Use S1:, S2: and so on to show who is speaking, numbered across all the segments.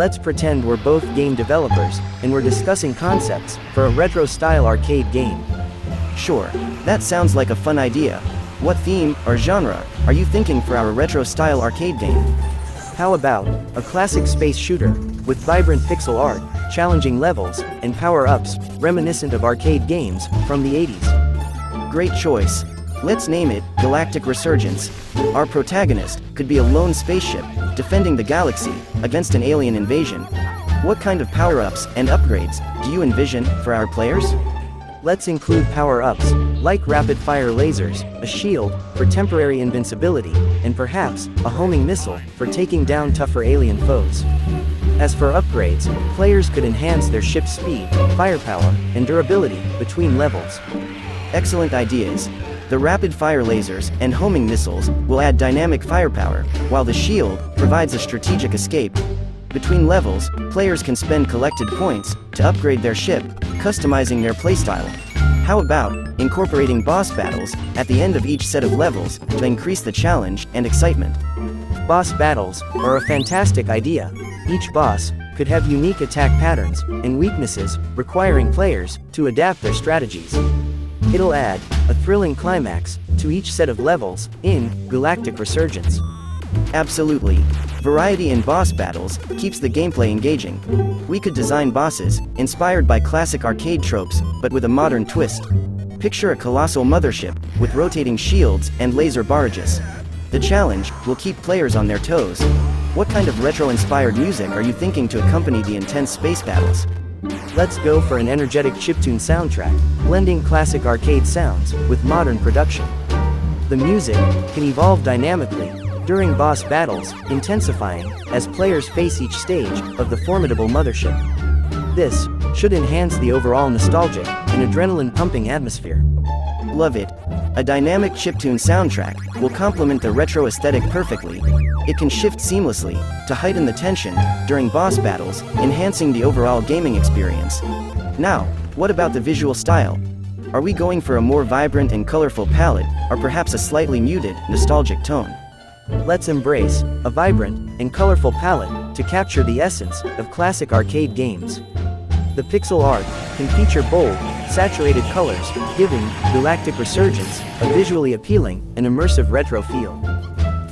S1: Let's pretend we're both game developers, and we're discussing concepts for a retro-style arcade game.
S2: Sure, that sounds like a fun idea. What theme or genre are you thinking for our retro-style arcade game?
S1: How about a classic space shooter with vibrant pixel art, challenging levels, and power-ups reminiscent of arcade games from the 80s?
S2: Great choice. Let's name it Galactic Resurgence. Our protagonist could be a lone spaceship defending the galaxy against an alien invasion. What kind of power-ups and upgrades do you envision for our players?
S1: Let's include power-ups like rapid-fire lasers, a shield for temporary invincibility, and perhaps a homing missile for taking down tougher alien foes. As for upgrades, players could enhance their ship's speed, firepower, and durability between levels.
S2: Excellent ideas. The rapid-fire lasers and homing missiles will add dynamic firepower, while the shield provides a strategic escape. Between levels, players can spend collected points to upgrade their ship, customizing their playstyle. How about incorporating boss battles at the end of each set of levels to increase the challenge and excitement?
S1: Boss battles are a fantastic idea. Each boss could have unique attack patterns and weaknesses, requiring players to adapt their strategies. It'll add a thrilling climax to each set of levels in Galactic Resurgence.
S2: Absolutely. Variety in boss battles keeps the gameplay engaging. We could design bosses inspired by classic arcade tropes, but with a modern twist. Picture a colossal mothership with rotating shields and laser barrages. The challenge will keep players on their toes. What kind of retro-inspired music are you thinking to accompany the intense space battles?
S1: Let's go for an energetic chiptune soundtrack, blending classic arcade sounds with modern production. The music can evolve dynamically during boss battles, intensifying as players face each stage of the formidable mothership. This should enhance the overall nostalgic and adrenaline-pumping atmosphere.
S2: Love it. A dynamic chiptune soundtrack will complement the retro aesthetic perfectly. It can shift seamlessly to heighten the tension during boss battles, enhancing the overall gaming experience. Now, what about the visual style? Are we going for a more vibrant and colorful palette, or perhaps a slightly muted, nostalgic tone?
S1: Let's embrace a vibrant and colorful palette to capture the essence of classic arcade games. The pixel art can feature bold, saturated colors, giving Galactic Resurgence a visually appealing and immersive retro feel.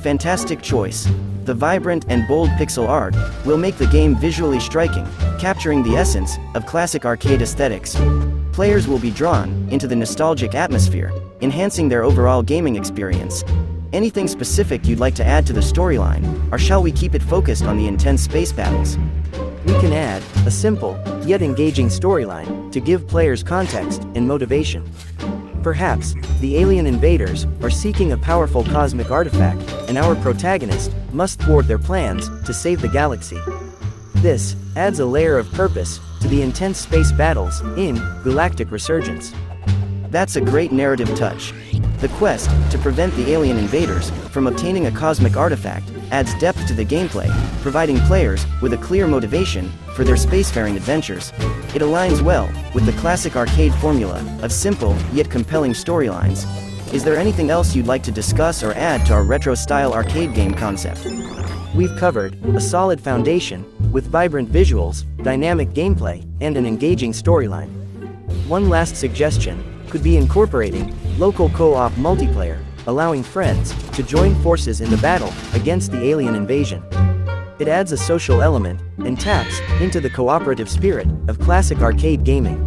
S2: Fantastic choice. The vibrant and bold pixel art will make the game visually striking, capturing the essence of classic arcade aesthetics. Players will be drawn into the nostalgic atmosphere, enhancing their overall gaming experience. Anything specific you'd like to add to the storyline, or shall we keep it focused on the intense space battles?
S1: We can add a simple, yet engaging storyline to give players context and motivation. Perhaps, the alien invaders are seeking a powerful cosmic artifact, and our protagonist must thwart their plans to save the galaxy. This adds a layer of purpose to the intense space battles in Galactic Resurgence.
S2: That's a great narrative touch. The quest to prevent the alien invaders from obtaining a cosmic artifact adds depth to the gameplay, providing players with a clear motivation for their spacefaring adventures. It aligns well with the classic arcade formula of simple yet compelling storylines. Is there anything else you'd like to discuss or add to our retro-style arcade game concept?
S1: We've covered a solid foundation with vibrant visuals, dynamic gameplay, and an engaging storyline. One last suggestion could be incorporating local co-op multiplayer, allowing friends to join forces in the battle against the alien invasion. It adds a social element and taps into the cooperative spirit of classic arcade gaming.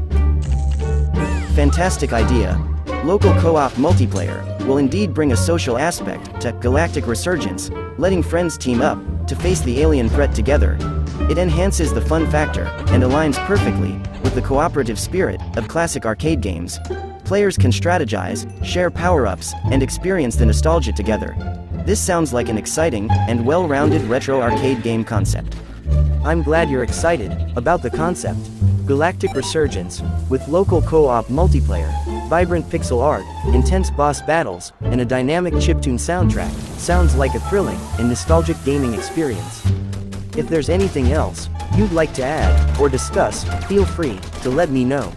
S2: Fantastic idea. Local co-op multiplayer will indeed bring a social aspect to Galactic Resurgence, letting friends team up to face the alien threat together. It enhances the fun factor and aligns perfectly with the cooperative spirit of classic arcade games. Players can strategize, share power-ups, and experience the nostalgia together. This sounds like an exciting and well-rounded retro arcade game concept.
S1: I'm glad you're excited about the concept. Galactic Resurgence, with local co-op multiplayer, vibrant pixel art, intense boss battles, and a dynamic chiptune soundtrack, sounds like a thrilling and nostalgic gaming experience. If there's anything else you'd like to add or discuss, feel free to let me know.